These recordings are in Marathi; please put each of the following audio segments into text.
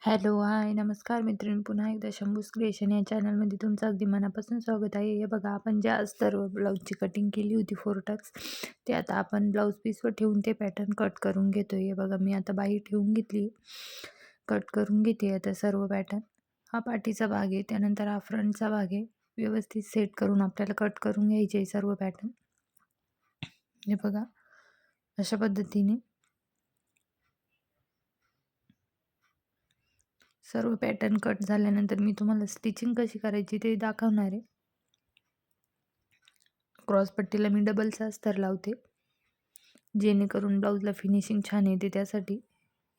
हॅलो, हाय, नमस्कार मैत्रिणी. पुन्हा एकदा शंभूज क्रिएशन या चॅनलमध्ये तुमचं अगदी मनापासून स्वागत आहे. हे बघा, आपण ज्या अस्तर ब्लाऊजची कटिंग केली होती 4 टक्स, ते आता आपण ब्लाऊज पीसवर ठेवून ते पॅटर्न कट करून घेतो आहे. हे बघा, मी आता बाही ठेवून घेतली, कट करून घेते आता सर्व पॅटर्न. हा पाठीचा भाग आहे, त्यानंतर हा फ्रंटचा भाग आहे. व्यवस्थित सेट करून आपल्याला कट करून घ्यायचे आहे सर्व पॅटर्न. हे बघा, अशा पद्धतीने सर्व पॅटर्न कट झाल्यानंतर मी तुम्हाला स्टिचिंग कशी करायची ते दाखवणार आहे. क्रॉस पट्टीला मी डबलचा अस्तर लावते, जेणेकरून ब्लाऊजला फिनिशिंग छान येते त्यासाठी.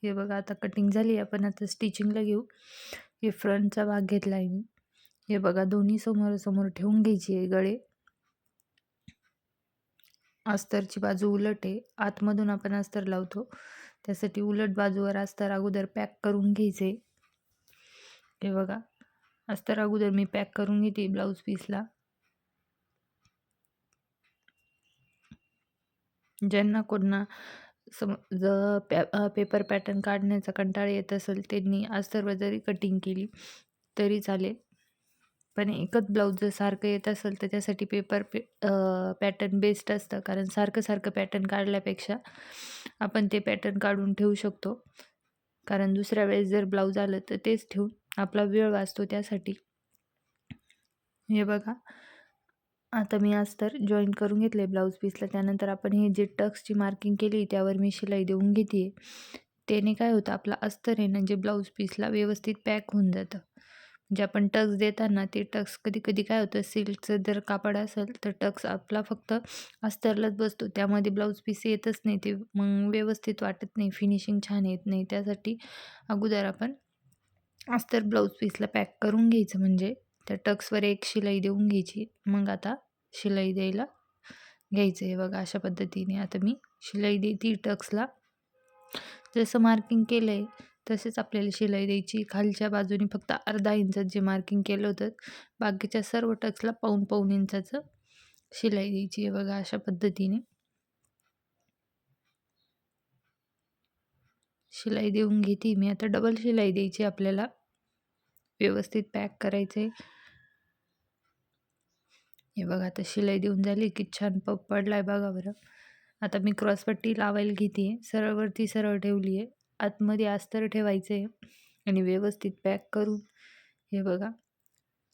हे बघा, आता कटिंग झाली, आपण आता स्टिचिंगला घेऊ. हे फ्रंटचा भाग घेतला आहे मी. हे बघा, दोन्ही समोरासमोर ठेवून घ्यायची आहे गळे. अस्तरची बाजू उलट आहे, आतमधून आपण अस्तर लावतो, त्यासाठी उलट बाजूवर अस्तर अगोदर पॅक करून घ्यायचे. हे बघा, अस्तर अगोदर मी पॅक करून घेते ब्लाऊज पीसला. ज्यांना कोणा पेपर पॅटर्न काढण्याचा कंटाळा येत असेल त्यांनी अस्तरवर जरी कटिंग केली तरी चालेल, पण एकच ब्लाऊज जर सारखं येत असेल तर त्यासाठी पेपर पॅटर्न बेस्ट असतं. कारण सारखं सारखं पॅटर्न काढल्यापेक्षा आपण ते पॅटर्न काढून ठेवू शकतो, कारण दुसऱ्या वेळेस जर ब्लाऊज आलं तर तेच ठेवून आपला वेळ वाचतो त्यासाठी. हे बघा, आता मी अस्तर जॉईन करून घेतले ब्लाऊज पीसला. त्यानंतर आपण हे जे टक्सची मार्किंग केली त्यावर मी शिलाई देऊन घेते. त्याने काय होतं, आपला अस्तर आहे ना, जे ब्लाऊज पीसला व्यवस्थित पॅक होऊन जातं. म्हणजे आपण टक्स देताना ते टक्स कधी कधी काय होतं, सिल्कचं जर कापड असेल तर टक्स आपला फक्त अस्तरलाच बसतो, त्यामध्ये ब्लाऊज पीस येतच नाही, ते मग व्यवस्थित वाटत नाही, फिनिशिंग छान येत नाही. त्यासाठी अगोदर आपण अस्तर ब्लाऊज पीसला पॅक करून घ्यायचं, म्हणजे त्या टक्सवर एक शिलाई देऊन घ्यायची. मग आता शिलाई द्यायला घ्यायचं आहे. बघा, अशा पद्धतीने आता मी शिलाई देते टक्सला. जसं मार्किंग केलं आहे तसेच आपल्याला शिलाई द्यायची. खालच्या बाजूने फक्त अर्धा इंचात जे मार्किंग केलं होतं, बाकीच्या सर्व टक्सला पाऊण पाऊण इंचाचं शिलाई द्यायची आहे. बघा, अशा पद्धतीने शिलाई देऊन घेते मी. आता डबल शिलाई द्यायची आपल्याला, व्यवस्थित पॅक करायचं आहे. हे बघा, आता शिलाई देऊन झाली की छान पग पडला आहे बघा बरं. आता मी क्रॉसपट्टी लावायला घेते आहे. सरळवरती सरळ ठेवली आहे, आतमध्ये अस्तर ठेवायचं आहे आणि व्यवस्थित पॅक करून हे बघा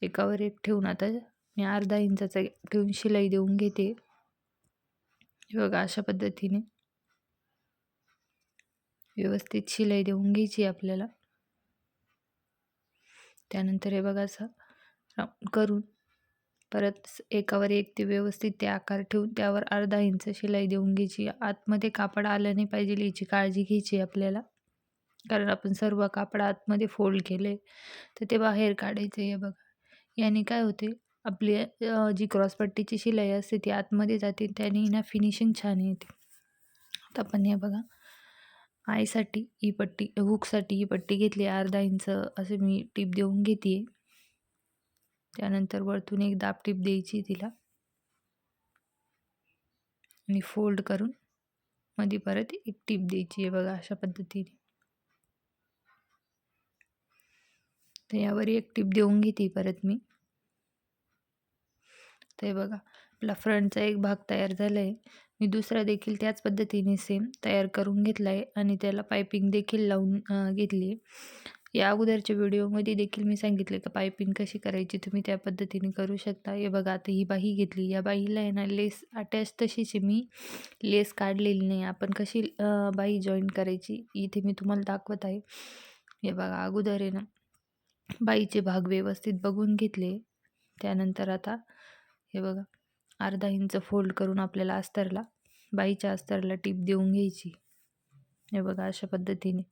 एकावर एक ठेवून आता मी अर्धा इंचाचा ठेवून शिलाई देऊन घेते. हे बघा, अशा पद्धतीने व्यवस्थित शिलाई देऊन घ्यायची आपल्याला. त्यानंतर हे बघा, असं करून परत एकावर एक ते व्यवस्थित ते आकार ठेवून त्यावर अर्धा इंच शिलाई देऊन घ्यायची. आतमध्ये कापड आलं नाही पाहिजे याची काळजी घ्यायची आपल्याला, कारण आपण सर्व कापड आतमध्ये फोल्ड केले तर ते बाहेर काढायचं. हे बघा, याने काय होते, आपली जी क्रॉसपट्टीची शिलाई असते ती आतमध्ये जाते, त्याने ना फिनिशिंग छान येते. आता आपण हे बघा, आईसाठी ही पट्टी, हुकसाठी ही पट्टी घेतली, अर्धा इंच असे मी टीप देऊन घेते. त्यानंतर वरतून एक दाब टीप द्यायची तिला आणि फोल्ड करून मध्ये परत एक टीप द्यायची आहे. बघा, अशा पद्धतीने. तर यावर एक टीप देऊन घेते परत मी. ते बघा, आपला फ्रंटचा एक भाग तयार झाला आहे. मी दुसरा देखील त्याच पद्धतीने सेम तयार करून घेतला आहे आणि त्याला पायपिंग देखील लावून घेतली आहे. या अगोदरच्या व्हिडिओमध्ये देखील मी सांगितले का पायपिंग कशी करायची, तुम्ही त्या पद्धतीने करू शकता. हे बघा, आता ही बाही घेतली, या बाहीला आहे ना लेस अटॅच तशीच आहे, मी लेस काढलेली नाही. आपण कशी बाही जॉईन करायची इथे मी तुम्हाला दाखवत आहे. हे बघा, अगोदर आहे ना बाहीचे भाग व्यवस्थित बघून घेतले. त्यानंतर आता हे बघा, अर्धा इंच फोल्ड करून आपल्याला अस्तरला, बाहीच्या अस्तरला टीप देऊन घ्यायची. हे बघा, अशा पद्धतीने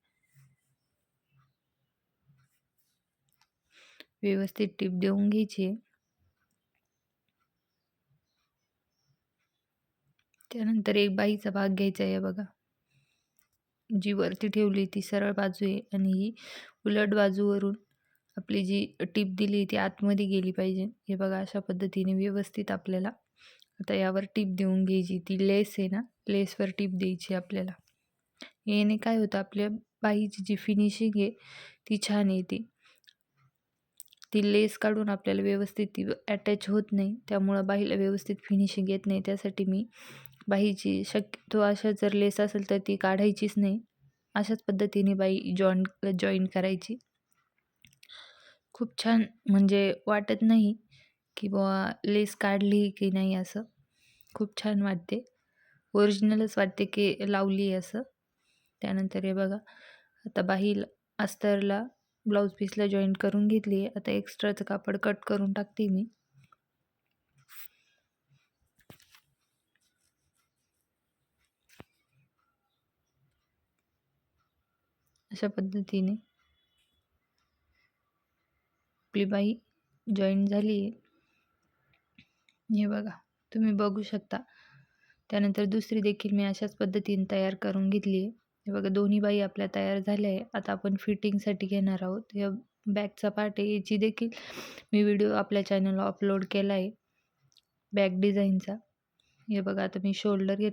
व्यवस्थित टीप देऊन घ्यायची. त्यानंतर एक बाहीचा भाग घ्यायचा आहे. बघा, जी वरती ठेवली ती सरळ बाजू आहे आणि ही उलट बाजूवरून आपली जी टीप दिली ती आतमध्ये गेली पाहिजे. हे बघा, अशा पद्धतीने व्यवस्थित आपल्याला आता यावर टीप देऊन घ्यायची. ती लेस आहे ना, लेसवर टीप द्यायची आपल्याला. याने काय होतं, आपल्या बाहीची जी फिनिशिंग आहे ती छान येते. ती लेस काढून आपल्याला व्यवस्थित ती अटॅच होत नाही, त्यामुळं बाहीला व्यवस्थित फिनिशिंग येत नाही. त्यासाठी मी बाहीची शक्यतो अशा जर लेस असेल तर ती काढायचीच नाही. अशाच पद्धतीने बाही जॉईन करायची. खूप छान म्हणजे वाटत नाही की बुवा लेस काढली की नाही असं. खूप छान वाटते. ओरिजिनलच वाटते की लावली आहे असं. त्यानंतर हे बघा, आता बाहीला अस्तरला ब्लाऊज पीसला जॉईंट करून घेतली आहे. आता एक्स्ट्राचं कापड कट करून टाकते मी. अशा पद्धतीने आपली बाही जॉईंट झाली आहे. हे बघा, तुम्ही बघू शकता. त्यानंतर दुसरी देखील मी अशाच पद्धतीने तयार करून घेतली आहे. हे बघा, दोन्ही बाही आपल्या तयार झाल्या आहे. आता आपण फिटिंगसाठी घेणार आहोत. या बॅकचा पार्ट आहे, याची देखील मी व्हिडिओ आपल्या चॅनलला अपलोड केला आहे बॅक डिझाईनचा. हे बघा, आता मी शोल्डर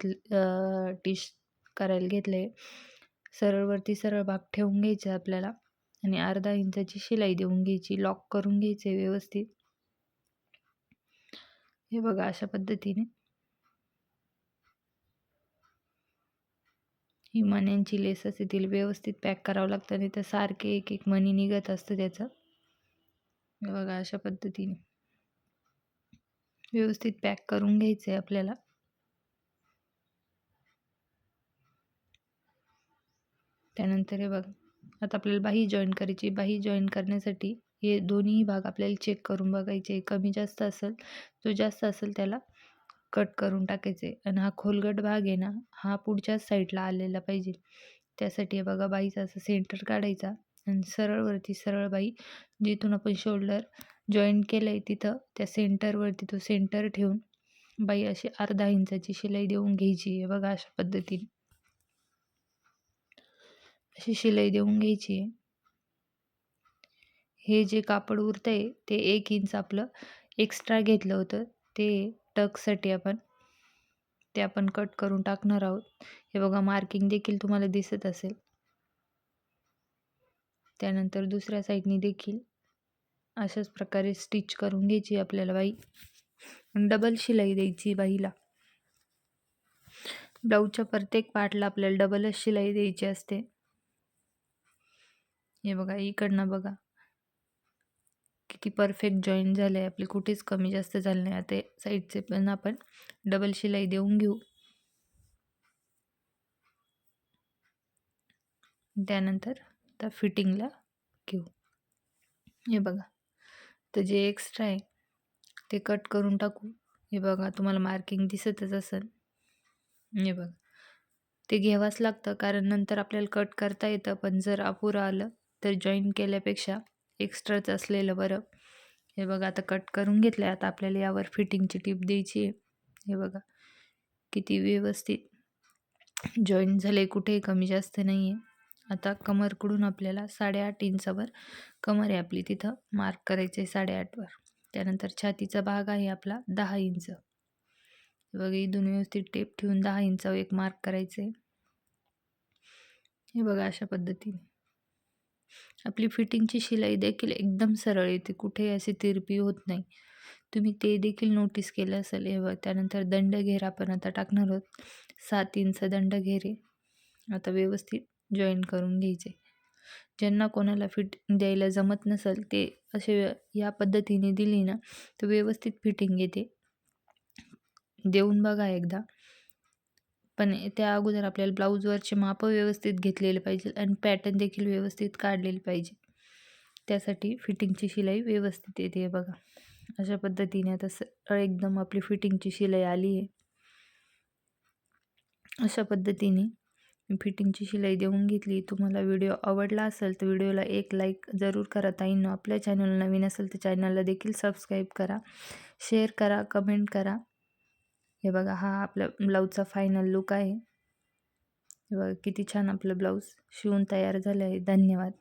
टिश करायला घेतलं आहे. सरळवरती सरळ भाग ठेवून घ्यायचा आपल्याला आणि अर्धा इंचाची शिलाई देऊन घ्यायची. लॉक करून घ्यायचे व्यवस्थित. हे बघा, अशा पद्धतीने ही मण्यांची लेस असते तिला व्यवस्थित पॅक करावं लागतं, नाही तर सारखे एक एक मणी निघत असतं त्याचं. हे बघा, अशा पद्धतीने व्यवस्थित पॅक करून घ्यायचं आहे आपल्याला. त्यानंतर हे बघा, आता आपल्याला बाही जॉईन करायची. बाही जॉईन करण्यासाठी हे दोन्ही भाग आपल्याला चेक करून बघायचे. कमी जास्त असेल, जो जास्त असेल त्याला कट करून टाकायचे आणि हा खोलगट भाग आहे ना, हा पुढच्याच साईडला आलेला पाहिजे. त्यासाठी हे बघा, बाहीचा असं सेंटर काढायचा आणि सरळवरती सरळ बाही जिथून आपण शोल्डर जॉईन केलं आहे तिथं त्या सेंटरवरती तो सेंटर ठेवून बाही अशी अर्धा इंचाची शिलाई देऊन घ्यायची. हे बघा, अशा पद्धतीने अशी शिलाई देऊन घ्यायची. हे जे कापड उरतंय ते 1 इंच आपलं एक्स्ट्रा घेतलं होतं, ते टक्ससाठी आपण कट करून टाकणार आहोत. हे बघा, मार्किंग देखील तुम्हाला दिसत असेल. त्यानंतर दुसऱ्या साईडनी देखील अशाच प्रकारे स्टिच करून घ्यायची आपल्याला बाही. डबल शिलाई द्यायची बाहीला. ब्लाऊजच्या प्रत्येक पार्टला आपल्याला डबलच शिलाई द्यायची असते. हे बघा, इकडनं बघा किती परफेक्ट जॉईंट झालं आहे. आपली कुठेच कमी जास्त झालं नाही. आता साईडचे पण आपण डबल शिलाई देऊन घेऊ. त्यानंतर आता फिटिंगला घेऊ. हे बघा, तर जे एक्स्ट्रा आहे ते कट करून टाकू. हे बघा, तुम्हाला मार्किंग दिसतच असेल. हे बघा, ते घ्यावंच लागतं कारण नंतर आपल्याला कट करता येतं, पण जर अपुरं आलं तर जॉईन केल्यापेक्षा एक्स्ट्राच असलेलं बरं. हे बघा, आता कट करून घेतलं आहे. आता आपल्याला यावर फिटिंगची टीप द्यायची आहे. हे बघा, किती व्यवस्थित जॉईन झाले, कुठेही कमी जास्त नाही आहे. आता कमरकडून आपल्याला 8.5 इंचावर कमर आहे आपली, तिथं मार्क करायचं आहे 8.5वर. त्यानंतर छातीचा भाग आहे आपला 10 इंच. बघा, इथून व्यवस्थित टेप ठेवून 10 इंचावर एक मार्क करायचं आहे. हे बघा, अशा पद्धतीने आपली फिटिंगची शिलाई देखील एकदम सरळ येते, कुठेही अशी तिरपी होत नाही. तुम्ही ते देखील नोटीस केलं असेल. हे बघा, त्यानंतर दंडघेर आपण आता टाकणार आहोत. 7 इंच दंडघेर आहे. आता व्यवस्थित जॉईन करून घ्यायचे. ज्यांना कोणाला फिटिंग द्यायला जमत नसेल ते असे या पद्धतीने दिली ना तर व्यवस्थित फिटिंग येते. देऊन बघा एकदा. पण त्या अगोदर आपल्याला ब्लाऊजवरचे मापं व्यवस्थित घेतलेले पाहिजे आणि पॅटर्न देखील व्यवस्थित काढलेले पाहिजे. त्यासाठी फिटिंगची शिलाई व्यवस्थित येते. बघा, अशा पद्धतीने आता सरळ एकदम आपली फिटिंगची शिलाई आली आहे. अशा पद्धतीने मी फिटिंगची शिलाई देऊन घेतली. तुम्हाला व्हिडिओ आवडला असेल तर व्हिडिओला एक लाईक जरूर करा. ताईंनो, आपल्या चॅनल नवीन असेल तर चॅनलला देखील सबस्क्राईब करा, शेअर करा, कमेंट करा. हे बघा, हा आपल्या ब्लाऊजचा फायनल लुक आहे. हे बघा, किती छान आपलं ब्लाऊज शिवून तयार झालं आहे. धन्यवाद.